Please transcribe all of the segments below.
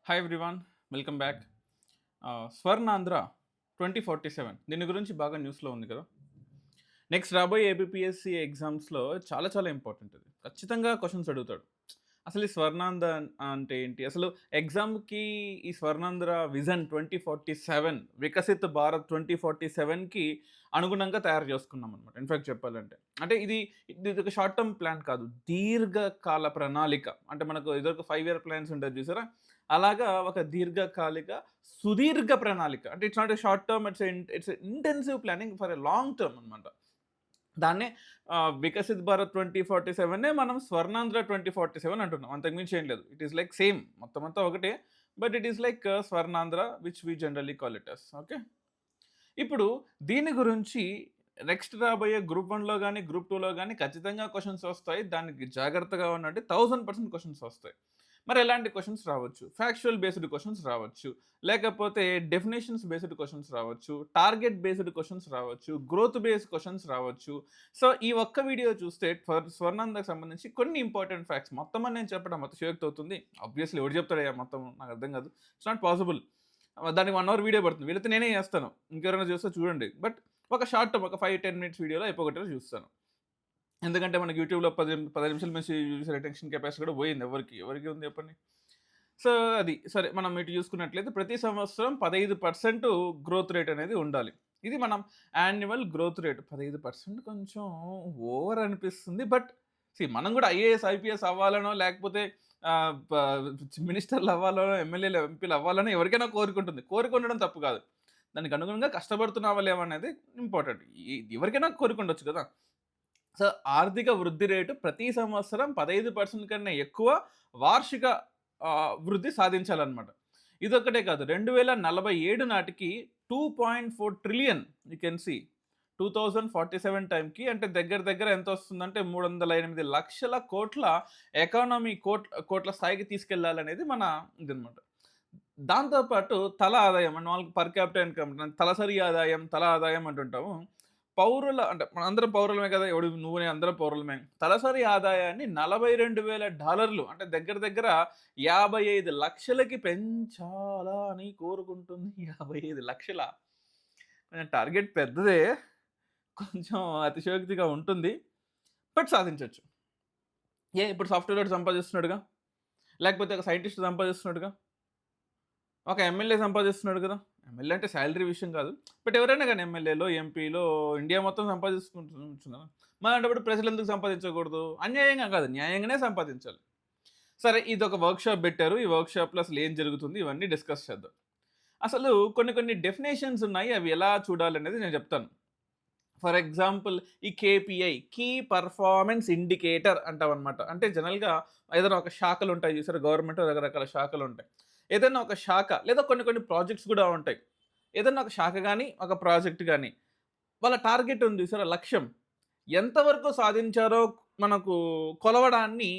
Hi everyone, welcome back. Swarnandhra 2047 దీని గురించి బాగా న్యూస్లో ఉంది కదా. నెక్స్ట్ రాబోయే ఏబిపిఎస్సి ఎగ్జామ్స్లో చాలా చాలా ఇంపార్టెంట్ ఇది. ఖచ్చితంగా క్వశ్చన్స్ అడుగుతాడు. అసలు ఈ స్వర్ణాంధ్ర అంటే ఏంటి? అసలు ఎగ్జామ్కి ఈ స్వర్ణాంధ్ర విజన్ 2047 వికసిత్ భారత్ 2047కి అనుగుణంగా తయారు చేసుకున్నాం అనమాట. ఇన్ఫాక్ట్ చెప్పాలంటే అంటే ఇది ఒక షార్ట్ టర్మ్ ప్లాన్ కాదు, దీర్ఘకాల ప్రణాళిక. అంటే మనకు ఇదొక 5 year ప్లాన్స్ ఉంటుంది చూసారా, అలాగా ఒక దీర్ఘకాలిక సుదీర్ఘ ప్రణాళిక. అంటే it's not a short term, it's intensive planning for a long term అనమాట. దాన్నే వికసిత్ భారత్ 2047నే మనం స్వర్ణాంధ్ర 2047 అంటున్నాం. అంతకుమించి ఏం లేదు. ఇట్ ఈస్ లైక్ సేమ్, మొత్తం అంతా ఒకటే. But it is like Swarnandhra which we generally call it as. Okay. ఇప్పుడు దీని గురించి నెక్స్ట్ రాబోయే గ్రూప్ 1లో కానీ గ్రూప్ 2లో కానీ ఖచ్చితంగా క్వశ్చన్స్ వస్తాయి. దానికి జాగ్రత్తగా ఉన్నట్టు 1000% క్వశ్చన్స్ వస్తాయి. మరి ఎలాంటి క్వశ్చన్స్ రావచ్చు? ఫ్యాక్చువల్ బేస్డ్ క్వశ్చన్స్ రావచ్చు, లేకపోతే డెఫినేషన్స్ బేస్డ్ క్వశ్చన్స్ రావచ్చు, టార్గెట్ బేస్డ్ క్వశ్చన్స్ రావచ్చు, గ్రోత్ బేస్డ్ క్వశ్చన్స్ రావచ్చు. సో ఈ ఒక్క వీడియో చూస్తే స్వర్ణాంధ్రకు సంబంధించి కొన్ని ఇంపార్టెంట్ ఫ్యాక్ట్స్ మొత్తం అని నేను చెప్పడం మొత్తం శయోక్తి అవుతుంది. ఆబ్వియస్లీ ఎవరు చెప్తాడయ్యా మొత్తం, నాకు అర్థం కాదు. It's not possible. దానికి 1 hour వీడియో పడుతుంది. వీళ్ళతో నేనే చేస్తాను, ఇంకెవరైనా చూస్తే చూడండి. బట్ ఒక షార్ట్ టర్మ్, ఒక 5-10 minutes వీడియోలో అయిపోగొట్టేలా చూస్తాను. ఎందుకంటే మనకి యూట్యూబ్‌లో 10 నిమిషాల నుంచి యూజర్ అటెన్షన్ కెపాసిటీ కూడా పోయింది. ఎవరికి ఉంది చెప్పండి? సో అది సరే, మనం ఇటు చూసుకున్నట్లయితే ప్రతి సంవత్సరం 15% గ్రోత్ రేట్ అనేది ఉండాలి. ఇది మనం యాన్యువల్ గ్రోత్ రేట్ 15% కొంచెం ఓవర్ అనిపిస్తుంది. బట్ మనం కూడా ఐఏఎస్, ఐపీఎస్ అవ్వాలనో, లేకపోతే మినిస్టర్లు అవ్వాలనో, ఎమ్మెల్యేలు, ఎంపీలు అవ్వాలనో ఎవరికైనా కోరిక ఉంటుంది. కోరిక ఉండడం తప్పు కాదు. దానికి అనుగుణంగా కష్టపడుతున్నావా లేవా అనేది ఇంపార్టెంట్. ఎవరికైనా కోరిక ఉండొచ్చు కదా. సో ఆర్థిక వృద్ధి రేటు ప్రతి సంవత్సరం 15% కన్నా ఎక్కువ వార్షిక వృద్ధి సాధించాలన్నమాట. ఇదొక్కటే కాదు, 2047 నాటికి 2.4 ట్రిలియన్, యూ కెన్ సీ 2047 టైంకి, అంటే దగ్గర దగ్గర ఎంత వస్తుందంటే 308 లక్షల కోట్ల ఎకానమీ, కోట్ల స్థాయికి తీసుకెళ్లాలనేది మన ఇదనమాట. దాంతోపాటు తల ఆదాయం అంటే వాళ్ళకి పర్ క్యాపిటల్ ఇన్కమ్, తలసరి ఆదాయం, తల ఆదాయం అంటుంటాము. పౌరుల అంటే మనందరం పౌరులమే కదా, ఎవడు నువ్వు నేను అందరం పౌరులమే. తలసరి ఆదాయాన్ని $42,000 అంటే దగ్గర దగ్గర 55 లక్షలకి పెంచాలా అని కోరుకుంటుంది. 55 లక్షల, కొంచెం టార్గెట్ పెద్దదే, కొంచెం అతిశయోక్తిగా ఉంటుంది. బట్ సాధించవచ్చు. ఇప్పుడు సాఫ్ట్వేర్ సంపాదిస్తున్నాడుగా, లేకపోతే ఒక సైంటిస్ట్ సంపాదిస్తున్నాడుగా, ఒక ఎమ్మెల్యే సంపాదిస్తున్నాడు కదా. ఎమ్మెల్యే అంటే శాలరీ విషయం కాదు, బట్ ఎవరైనా కానీ ఎమ్మెల్యేలో, ఎంపీలో ఇండియా మొత్తం సంపాదించుకుంటున్నాం కదా. మరి అంటే ప్రజలు ఎందుకు సంపాదించకూడదు? అన్యాయంగా కాదు, న్యాయంగానే సంపాదించాలి. సరే, ఇది ఒక వర్క్షాప్ పెట్టారు. ఈ వర్క్షాప్లో అసలు ఏం జరుగుతుంది ఇవన్నీ డిస్కస్ చేద్దాం. అసలు కొన్ని డెఫినేషన్స్ ఉన్నాయి, అవి ఎలా చూడాలనేది నేను చెప్తాను. ఫర్ ఎగ్జాంపుల్, ఈ కేపీఐ, కీ పర్ఫార్మెన్స్ ఇండికేటర్ అంటామన్నమాట. అంటే జనరల్గా ఏదైనా ఒక శాఖలు ఉంటాయి చూసారు, గవర్నమెంట్ రకరకాల శాఖలు ఉంటాయి. ఏదైనా ఒక శాఖ లేదా కొన్ని ప్రాజెక్ట్స్ కూడా ఉంటాయి. ఏదైనా ఒక శాఖ కానీ, ఒక ప్రాజెక్ట్ కానీ, వాళ్ళ టార్గెట్ ఉంది చూసారా, లక్ష్యం ఎంతవరకు సాధించారో మనకు కొలవడాన్ని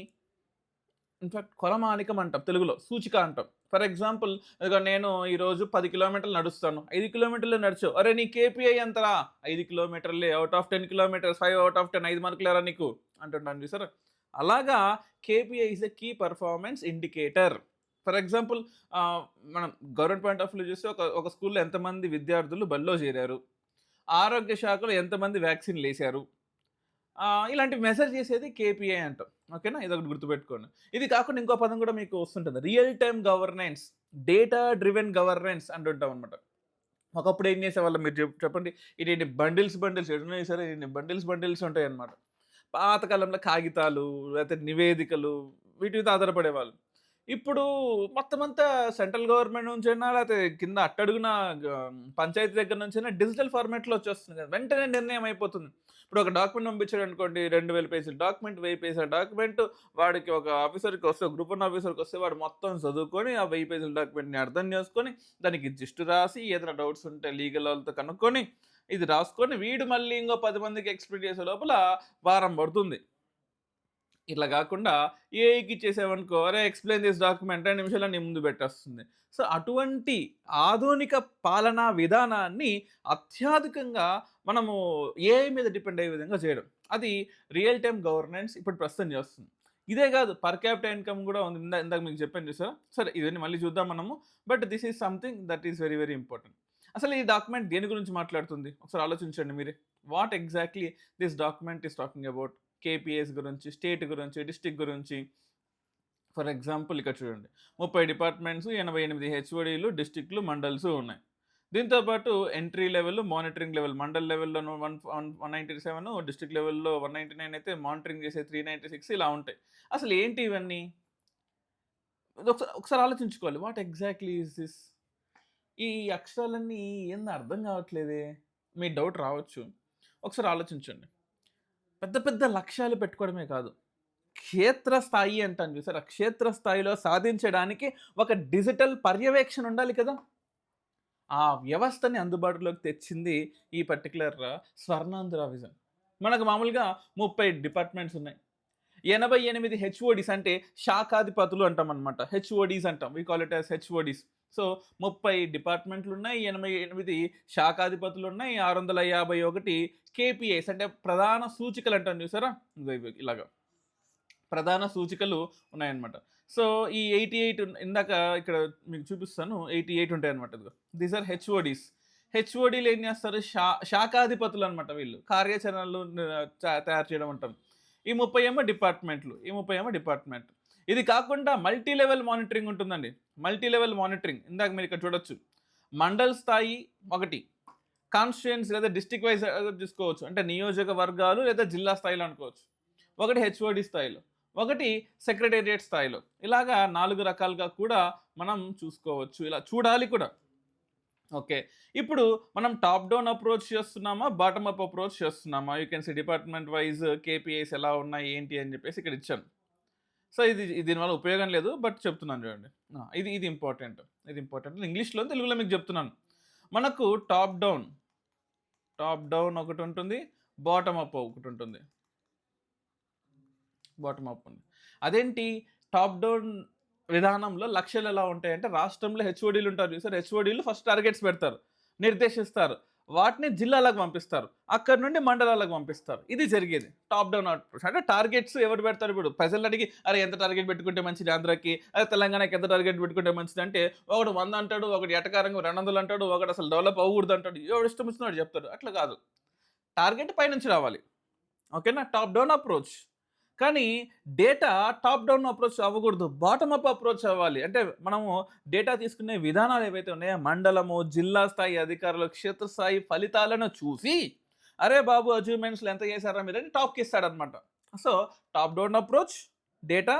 ఇన్ఫాక్ట్ కొలమానికం అంటాం తెలుగులో, సూచిక అంటాం. ఫర్ ఎగ్జాంపుల్, ఇక నేను ఈరోజు 10 కిలోమీటర్లు నడుస్తాను. 5 కిలోమీటర్లు నడిచావు, అరే నీ కేపీఐ ఎంతరా? 5 కిలోమీటర్లే, out of 10 kilometers 5 out of 10, 5 మార్కులేరా నీకు అంటుంటాను చూసారా. అలాగా KPI is a key performance indicator. For example, మనం గవర్నమెంట్ పాయింట్ ఆఫ్ వ్యూ చూస్తే ఒక స్కూల్లో ఎంతమంది విద్యార్థులు బడిలో చేరారు, ఆరోగ్య శాఖలో ఎంతమంది వ్యాక్సిన్లు వేశారు, ఇలాంటివి మెజర్ చేసేది కేపీఐ అంటాం. ఓకేనా, ఇదొకటి గుర్తుపెట్టుకోండి. ఇది కాకుండా ఇంకో పదం కూడా మీకు వస్తుంటుంది, real time governance, data driven governance అంటుంటాం అనమాట. ఒకప్పుడు ఏం చేసేవాళ్ళం మీరు చెప్పండి. ఇన్ని బండిల్స్ ఎడున్నా సరే, ఇన్ని బండిల్స్ ఉంటాయి అన్నమాట. పాతకాలంలో కాగితాలు, లేకపోతే నివేదికలు, వీటి మీద ఆధారపడేవాళ్ళు. ఇప్పుడు మొత్తం అంతా సెంట్రల్ గవర్నమెంట్ నుంచైనా, లేకపోతే కింద అట్టడుగున పంచాయతీ దగ్గర నుంచైనా డిజిటల్ ఫార్మాట్‌లో వచ్చేస్తుంది కదా. వెంటనే నిర్ణయం అయిపోతుంది. ఇప్పుడు ఒక డాక్యుమెంట్ పంపించాడు అనుకోండి, 2000 పేజీల డాక్యుమెంట్, 1000 పేజీల డాక్యుమెంట్, వాడికి ఒక ఆఫీసర్‌కి వస్తే, గ్రూప్ 1 ఆఫీసర్‌కి వస్తే, వాడు మొత్తం చదువుకొని ఆ 1000 పేజీల డాక్యుమెంట్‌ని అర్థం చేసుకొని, దానికి జిస్ట్ రాసి, ఏదైనా డౌట్స్ ఉంటే లీగల్ వాళ్ళతో కనుక్కొని, ఇది రాసుకొని, వీడు మళ్ళీ ఇంకో 10 మందికి ఎక్స్‌ప్లెయిన్ చేసే లోపల వారం పడుతుంది. ఇట్లా గాకుండా ఏఐకి ఇచ్చేసామనుకో, అరే ఎక్స్‌ప్లెయిన్ దిస్ డాక్యుమెంట్ 2 నిమిషాల్లో నీ ముందు పెట్టేస్తుంది. సో అటువంటి ఆధునిక పాలనా విధానాన్ని అత్యధికంగా మనము ఏఐ మీద డిపెండ్ అయ్యే విధంగా చేయడం. అది రియల్ టైమ్ గవర్నెన్స్ ఇప్పుడు ప్రస్తుతం చేస్తుంది. ఇదే కాదు పర్ క్యాపిటా ఇన్‌కమ్ గూడా ఉంది. ఇందాక మీకు చెప్పాను చూసారా? సరే ఇవన్నీ మళ్ళీ చూద్దాం మనము. But this is something that is very very important. అసలు ఈ డాక్యుమెంట్ దేని గురించి మాట్లాడుతుంది? ఒకసారి ఆలోచించండి మీరే. What exactly this document is talking about? KPS గురించి, స్టేట్ గురించి, డిస్ట్రిక్ట్ గురించి. ఫర్ ఎగ్జాంపుల్ ఇక్కడ చూడండి. 30 డిపార్ట్మెంట్స్, 88 హెచ్ఓడీలు, డిస్ట్రిక్ట్‌లు, మండల్స్ ఉన్నాయి. దీంతో పాటు entry level, monitoring level mandal లెవెల్‌లోను 197, డిస్ట్రిక్ట్ లెవెల్‌లో 199 అయితే మానిటరింగ్ చేసేది 396 ఇలా ఉంటాయి. అసలు ఏంటి ఇవన్నీ? ఒకసారి ఆలోచించుకోవాలి. What exactly is this? ఈ అక్షరాలన్నీ ఏందో అర్థం కావట్లేదే. మీ డౌట్ రావచ్చు. ఒకసారి ఆలోచించండి. పెద్ద పెద్ద లక్ష్యాలు పెట్టుకోవడమే కాదు. క్షేత్రస్థాయి అంటాను చూసారా? క్షేత్రస్థాయిలో సాధించడానికి ఒక డిజిటల్ పర్యవేక్షణ ఉండాలి కదా! ఆ వ్యవస్థని అందుబాటులోకి తెచ్చింది ఈ పర్టిక్యులర్ స్వర్ణాంధ్ర విజన్. మనకు మామూలుగా 30 డిపార్ట్మెంట్స్ ఉన్నాయి. 88 హెచ్ఓడీస్ అంటే శాఖాధిపతులు అంటామనమాట. హెచ్ఓడీస్ అంటాం. We call it as HODs. So 30 డిపార్ట్మెంట్లున్నాయి, 88 శాఖాధిపతులున్నాయి, 651 కేపీఐస్ అంటే ప్రధాన సూచికలు అంటాం చూసారా? ఇగో ఇలాగా. ప్రధాన సూచికలు ఉన్నాయన్నమాట. సో, ఈ 88 ఇందాక ఇక్కడ మీకు చూపిస్తాను. 88 ఉంటాయన్నమాట. ఇదిగో దీస్ ఆర్ హెచ్ఓడీస్. హెచ్ఓడీలు ఏం చేస్తారు? శాఖాధిపతులు అనమాట వీళ్ళు. కార్యాచరణలు తయారు చేయడం అంటాం. ఈ 30 ఏమో డిపార్ట్మెంట్లు. ఈ 30 ఏమో డిపార్ట్మెంట్. ఇది కాకుండా మల్టీ లెవెల్ మానిటరింగ్ ఉంటుందండి. మల్టీ లెవెల్ మానిటరింగ్ ఇందాక మీరు ఇక్కడ చూడొచ్చు. మండల్ స్థాయి ఒకటి. కాన్స్టిట్యుయెన్సీ లేదా డిస్ట్రిక్ట్ వైస్ చూసుకోవచ్చు. అంటే నియోజకవర్గాలు లేదా జిల్లా స్థాయిలో అనుకోవచ్చు. ఒకటి హెచ్ఓడి స్థాయిలో. ఒకటి సెక్రటేరియట్ స్థాయిలో. ఇలాగా 4 రకాలుగా కూడా మనం చూసుకోవచ్చు. ఇలా చూడాలి కూడా. ఓకే. ఇప్పుడు మనం టాప్ డౌన్ అప్రోచ్ చేస్తున్నామా? బాటమ్ అప్ అప్రోచ్ చేస్తున్నామా? You can see department wise KPIs ఎలా ఉన్నాయి, ఏంటి అని చెప్పేసి ఇక్కడ ఇచ్చాను. సో, దీనివల్ల ఉపయోగం లేదు. బట్ చెప్తున్నాను చూడండి. ఇది ఇది ఇంపార్టెంట్. ఇది ఇంపార్టెంట్. ఇంగ్లీష్‌లో, తెలుగులో మీకు చెప్తున్నాను. మనకు టాప్ డౌన్ ఒకటుంటుంది. బాటమ్ అప్ ఒకటుంటుంది. బాటమ్ అప్ ఉంది. అదేంటి టాప్ డౌన్ విధానంలో లక్ష్యాలు ఎలా ఉంటాయంటే రాష్ట్రంలో హెచ్ఓడీలు ఉంటారు చూసారు. హెచ్ఓడీలు ఫస్ట్ టార్గెట్స్ పెడతారు, నిర్దేశిస్తారు. వాటిని జిల్లాలకు పంపిస్తారు. అక్కడి నుండి మండలాలకు పంపిస్తారు. ఇది జరిగేది టాప్ డౌన్ అప్రోచ్. అంటే టార్గెట్స్ ఎవరు పెడతారు? ఇప్పుడు ప్రజలను అడిగి అరే ఎంత టార్గెట్ పెట్టుకుంటే మంచిది ఆంధ్రాకి, అదే తెలంగాణకి ఎంత టార్గెట్ పెట్టుకుంటే మంచిది అంటే ఒకడు 100 అంటాడు, ఒకటి ఎటకారంగా 200 అంటాడు, ఒకటి అసలు డెవలప్ అవ్వకూడదు అంటాడు. ఎవడు ఇష్టం వచ్చినట్టు చెప్తాడు. అట్లా కాదు. టార్గెట్ పైనుంచి రావాలి. ఓకేనా? Top down approach. కానీ డేటా టాప్ డౌన్ అప్రోచ్ అవ్వకూడదు. బాటమ్ అప్ అప్రోచ్ అవ్వాలి. అంటే మనము డేటా తీసుకునే విధానాలు ఏవైతే ఉన్నాయో మండలము, జిల్లా స్థాయి అధికారులు, క్షేత్రస్థాయి ఫలితాలను చూసి అరే బాబు అచీవ్‌మెంట్స్‌లో ఎంత చేశారా మీరని టాప్‌కి ఇస్తాడనమాట. So, top down approach, data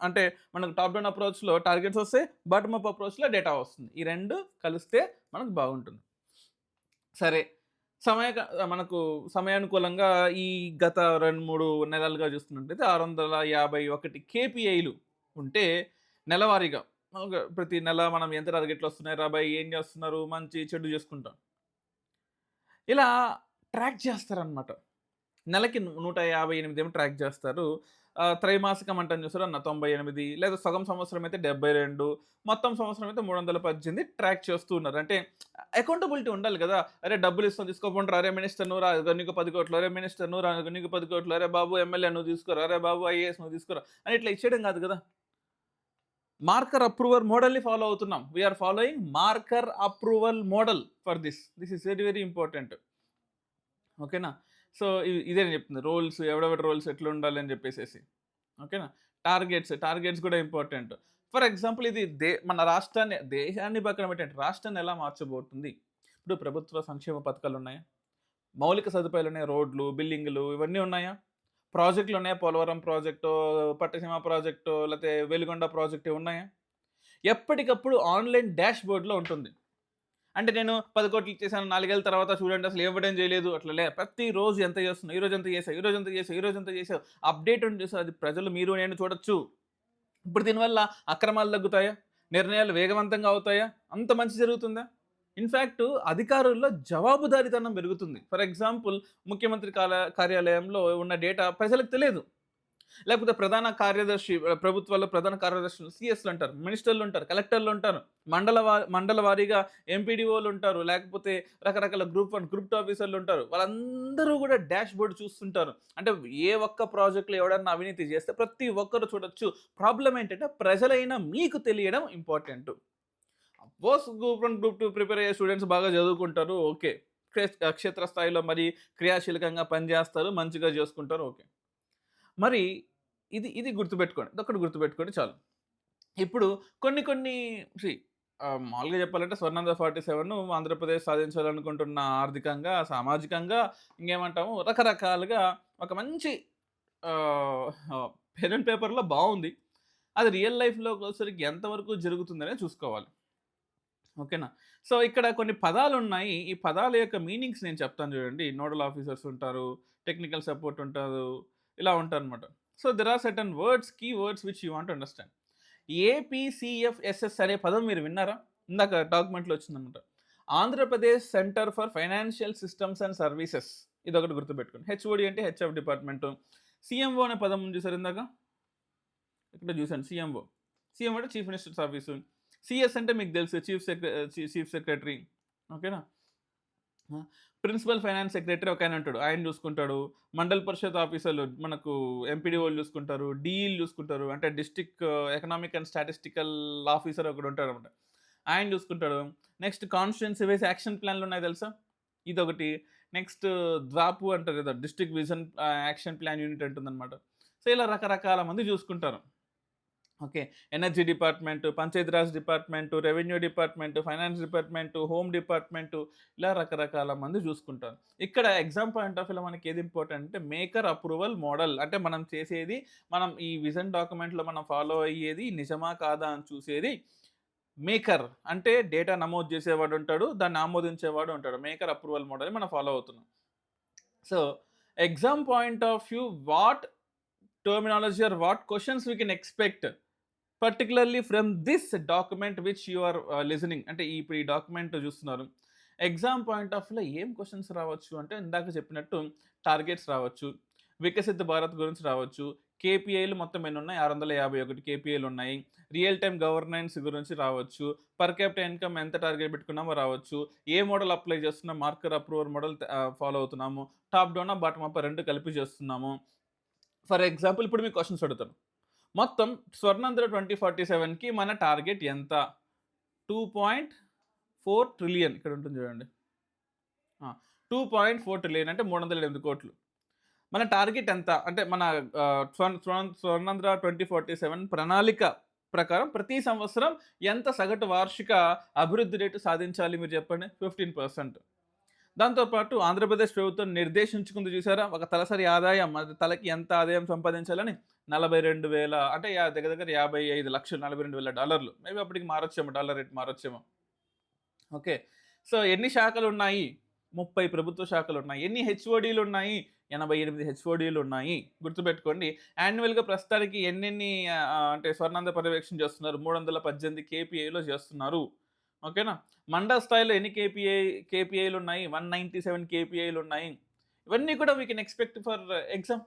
అంటే మనకు టాప్ డౌన్ అప్రోచ్‌లో టార్గెట్స్ వస్తాయి. బాటమ్ అప్ అప్రోచ్‌లో డేటా వస్తుంది. ఈ 2 కలిస్తే మనకు బాగుంటుంది. సరే. మనకు సమయానుకూలంగా ఈ గత 2, 3 నెలలుగా చూస్తున్నట్టయితే 651 కేపీఐలు ఉంటే నెలవారీగా ప్రతి నెల మనం ఎంత టార్గెట్లు వస్తున్నాయి రా బాయ్, ఏం చేస్తున్నారు, మంచి చెడు చేసుకుంటాం. ఇలా ట్రాక్ చేస్తారనమాట. నెలకి 158 ఏమో ట్రాక్ చేస్తారు. త్రైమాసికం అంటాం చూసారా? 98 లేదా సగం సంవత్సరం అయితే 72, మొత్తం సంవత్సరం అయితే 318 ట్రాక్ చేస్తూ ఉన్నారు. అంటే అకౌంటబిలిటీ ఉండాలి కదా! అరే డబ్బులు ఇస్తాం తీసుకోపోండ్రా, అరే మినిస్టర్ నువ్వు రా నీకు 10 కోట్లు, అరే మినిస్టర్ నువ్వు రా నీకు 10 కోట్లు, అరే బాబు ఎమ్మెల్యే నువ్వు తీసుకోరా, అరే బాబు ఐఏఎస్ నువ్వు తీసుకోరా అని ఇట్లా ఇచ్చేయడం కాదు కదా! మార్కర్ అప్రూవర్ మోడల్‌ని ఫాలో అవుతున్నాం. We are following marker approval model for this. This is very very important. ఓకేనా? సో, ఇదే నేను చెప్తుంది. రోల్స్ ఎవడెవడి రోల్స్ ఎట్లుండాలి అని చెప్పేసేసి. ఓకేనా? టార్గెట్స్ కూడా ఇంపార్టెంట్. ఫర్ ఎగ్జాంపుల్ ఇది మన దేశాన్ని పక్కన పెట్టండి. రాష్ట్రాన్ని ఎలా మార్చబోతుంది? ఇప్పుడు ప్రభుత్వ సంక్షేమ పథకాలున్నాయా? మౌలిక సదుపాయాలున్నాయా? రోడ్లు, బిల్డింగులు ఇవన్నీ ఉన్నాయా? ప్రాజెక్టులున్నాయా? పోలవరం ప్రాజెక్టో, పట్టిసీమ ప్రాజెక్టో, లేతే వెలిగొండ ప్రాజెక్టో ఉన్నాయా? ఎప్పటికప్పుడు ఆన్‌లైన్ డాష్‌బోర్డ్‌లో ఉంటుంది. అంటే నేను 10 కోట్లు ఇచ్చేసాను. 4 ఏళ్ల తర్వాత చూడండి అసలు ఇవ్వడం చేయలేదు. అట్లా ప్రతిరోజు ఎంత చేస్తున్నావు? ఈరోజు ఎంత చేసావు? ఈరోజు ఎంత చేసావు? ఈరోజు ఎంత చేసావు? అప్డేట్ ఉంది చూసావు. అది ప్రజలు మీరు నేను చూడొచ్చు. ఇప్పుడు దీనివల్ల అక్రమాలు తగ్గుతాయా? నిర్ణయాలు వేగవంతంగా అవుతాయా? అంత మంచి జరుగుతుందా? ఇన్‌ఫాక్ట్ అధికారుల్లో జవాబుదారీతనం పెరుగుతుంది. ఫర్ ఎగ్జాంపుల్ ముఖ్యమంత్రి కార్యాలయంలో ఉన్న డేటా ప్రజలకు తెలియదు. లేకపోతే ప్రధాన కార్యదర్శి ప్రభుత్వాల్లో ప్రధాన కార్యదర్శులు సీఎస్‌లు అంటారు. మినిస్టర్‌లు ఉంటారు. కలెక్టర్‌లు ఉంటారు. మండల వారీగా ఎంపీడీఓలు ఉంటారు. లేకపోతే రకరకాల గ్రూప్ 1, గ్రూప్ 2 ఆఫీసర్‌లు ఉంటారు. వాళ్ళందరూ కూడా డాష్‌బోర్డ్ చూస్తుంటారు. అంటే ఏ ఒక్క ప్రాజెక్ట్‌లో ఎవడన్నా అవినీతి చేస్తే ప్రతి ఒక్కరు చూడొచ్చు. ప్రాబ్లమ్ ఏంటంటే ప్రజలైన మీకు తెలియడం important. Of course group 1, group 2 prepare అయ్యే స్టూడెంట్స్ బాగా చదువుకుంటారు. ఓకే. క్షేత్ర స్థాయిలో మరి క్రియాశీలకంగా పనిచేస్తారు. మంచిగా చేసుకుంటారు. ఓకే. మరి ఇది గుర్తుపెట్టుకోండి. ఇదొక్కటి గుర్తుపెట్టుకోండి చాలు. ఇప్పుడు కొన్ని కొన్ని సీ మామూలుగా చెప్పాలంటే స్వర్ణాంధ్ర 47 ఆంధ్రప్రదేశ్ సాధించాలనుకుంటున్న ఆర్థికంగా, సామాజికంగా ఇంకేమంటాము రకరకాలుగా ఒక మంచి ఆహ్, ఆహ్, పెన్ అండ్ పేపర్‌లో బావుంది. అది రియల్ లైఫ్‌లోకొచ్చేసరికి ఎంతవరకు జరుగుతుందనేది చూసుకోవాలి. ఓకేనా? సో, ఇక్కడ కొన్ని పదాలున్నాయి. ఈ పదాల యొక్క మీనింగ్స్ నేను చెప్తాను చూడండి. నోడల్ ఆఫీసర్స్ ఉంటారు. టెక్నికల్ సపోర్ట్ ఉంటారు. ఇలా ఉంటారనమాట. So, there are certain words, key words which you want to understand. APCFSS అనే పదం మీరు విన్నారా? ఇందాక డాక్యుమెంట్‌లో వచ్చిందనమాట. Andhra Pradesh centre for financial systems and services. ఇదొకటి గుర్తుపెట్టుకోండి. హెచ్ఓడి అంటే హెచ్ఎఫ్ డిపార్ట్‌మెంటు. సీఎంఓ అనే పదం ఉంది చూసారా ఇందాక? ఇక్కడ చూసాను సీఎంఓ. సీఎంఓ అంటే చీఫ్ మినిస్టర్స్ ఆఫీసు. సీఎస్ అంటే మీకు తెలుసు చీఫ్ సెక్రటరీ. ఓకేనా? ఆ! ప్రిన్సిపల్ ఫైనాన్స్ సెక్రటరీ ఒకాయన ఉంటాడు. ఆయన చూసుకుంటాడు. మండల్ పరిషత్ ఆఫీసర్లు మనకు ఎంపీడీఓలు చూసుకుంటారు. డీఈలు చూసుకుంటారు. అంటే district economic and statistical officer ఒకడు ఉంటాడనమాట. ఆయన చూసుకుంటాడు. నెక్స్ట్ కాన్స్టిట్యుయెన్సీ వైస్ యాక్షన్ ప్లాన్‌లు ఉన్నాయి తెలుసా? ఇదొకటి. నెక్స్ట్ ద్వాపు అంటారు కదా! District vision action plan unit ఉంటుందనమాట. సో, ఇలా రకరకాల మంది చూసుకుంటారు. Okay. Energy department, Panchayati Raj department, revenue department, finance department, home department ఇలా రకరకాల మంది చూసుకుంటారు. ఇక్కడ ఎగ్జామ్ పాయింట్ ఆఫ్ వ్యూలో మనకి ఏది ఇంపార్టెంట్ అంటే మేకర్ అప్రూవల్ మోడల్. అంటే మనం చేసేది మనం ఈ విజన్ డాక్యుమెంట్‌లో మనం ఫాలో అయ్యేది నిజమా? కాదా? అని చూసేది మేకర్. అంటే డేటా నమోదు చేసేవాడు ఉంటాడు. దాన్ని ఆమోదించేవాడు ఉంటాడు. మేకర్ అప్రూవల్ మోడల్‌ని మనం ఫాలో అవుతున్నాం. So, exam point of view what terminology are what questions we can expect particularly from this document which you are listening అంటే ఇప్పుడు ఈ డాక్యుమెంట్ చూస్తున్నారు. ఎగ్జామ్ పాయింట్ ఆఫ్ వ్యూలో ఏం క్వెషన్స్ రావచ్చు అంటే ఇందాక చెప్పినట్టు టార్గెట్స్ రావచ్చు. వికసిత్ భారత్ గురించి రావచ్చు. కేపీఐలు మొత్తం ఎన్నున్నాయి? 651 కేపీఐలు ఉన్నాయి. రియల్ టైమ్ గవర్నెన్స్ గురించి రావచ్చు. పర్ క్యాపిటా ఇన్‌కమ్ ఎంత టార్గెట్ పెట్టుకున్నామో రావచ్చు. ఏ మోడల్ అప్లై చేస్తున్నాం? మార్కర్ అప్రూవర్ మోడల్ ఫాలో అవుతున్నాము. టాప్ డౌనా? బాటమ్ అప్పా 2 కలిపి చేస్తున్నాము. ఫర్ ఎగ్జాంపుల్ ఇప్పుడు మీకు క్వెషన్స్ అడుగుతాను. మొత్తం స్వర్ణాంధ్ర 2047కి మన టార్గెట్ ఎంత? 2.4 ట్రిలియన్ ఇక్కడ ఉంటుంది చూడండి. 2.4 ట్రిలియన్ అంటే 308 కోట్లు. మన టార్గెట్ ఎంత? అంటే మన స్వర్ణాంధ్ర 2047 ప్రణాళిక ప్రకారం ప్రతి సంవత్సరం ఎంత సగటు వార్షిక అభివృద్ధి రేటు సాధించాలి మీరు చెప్పండి? 15%. దాంతో పాటు ఆంధ్రప్రదేశ్ ప్రభుత్వం నిర్దేశించుకుంది చూసారా? ఒక తలసరి ఆదాయం అది తలకి ఎంత ఆదాయం సంపాదించాలని 42,000 అంటే దగ్గర దగ్గర 55,00,000 $42,000 మేబీ అప్పటికి మారొచ్చేమో డాలర్ రేట్ మారొచ్చేమో. ఓకే. సో, ఎన్ని శాఖలున్నాయి? 30 ప్రభుత్వ శాఖలున్నాయి. ఎన్ని హెచ్ఓడీలున్నాయి? 88 హెచ్ఓడీలున్నాయి. గుర్తుపెట్టుకోండి. యాన్యువల్‌గా ప్రస్తుతానికి ఎన్నెన్ని అంటే స్వర్ణాంధ్ర పర్యవేక్షణ చేస్తున్నారు? 318 కేపీఐలో చేస్తున్నారు. ఓకేనా? మండల స్థాయిలో ఎన్ని కేపీఐలున్నాయి? 197 కేపీఐలున్నాయి. ఇవన్నీ కూడా we can expect for exam.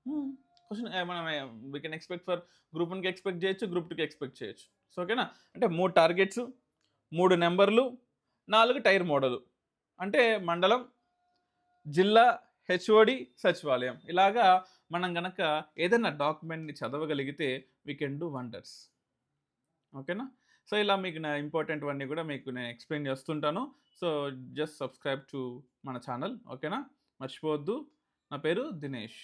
హ్మ్. క్వెషన్ మనం we can expect for group 1కి ఎక్స్‌పెక్ట్ చేయొచ్చు. గ్రూప్ 2కి ఎక్స్‌పెక్ట్ చేయొచ్చు. సో, ఓకేనా? అంటే 3 టార్గెట్స్, 3 నంబర్‌లు, 4 టైర్ మోడలు. అంటే మండలం, జిల్లా, హెచ్ఓడి, సచివాలయం. ఇలాగా మనం గనక ఏదైనా డాక్యుమెంట్‌ని చదవగలిగితే వి కెన్ డూ వండర్స్. ఓకేనా? సో, ఇలా మీకు నా ఇంపార్టెంట్‌వన్నీ గూడా మీకు నేను ఎక్స్‌ప్లెయిన్ చేస్తుంటాను. సో, జస్ట్ సబ్‌స్క్రైబ్ టు మన ఛానల్. ఓకేనా? మర్చిపోవద్దు. నా పేరు దినేష్.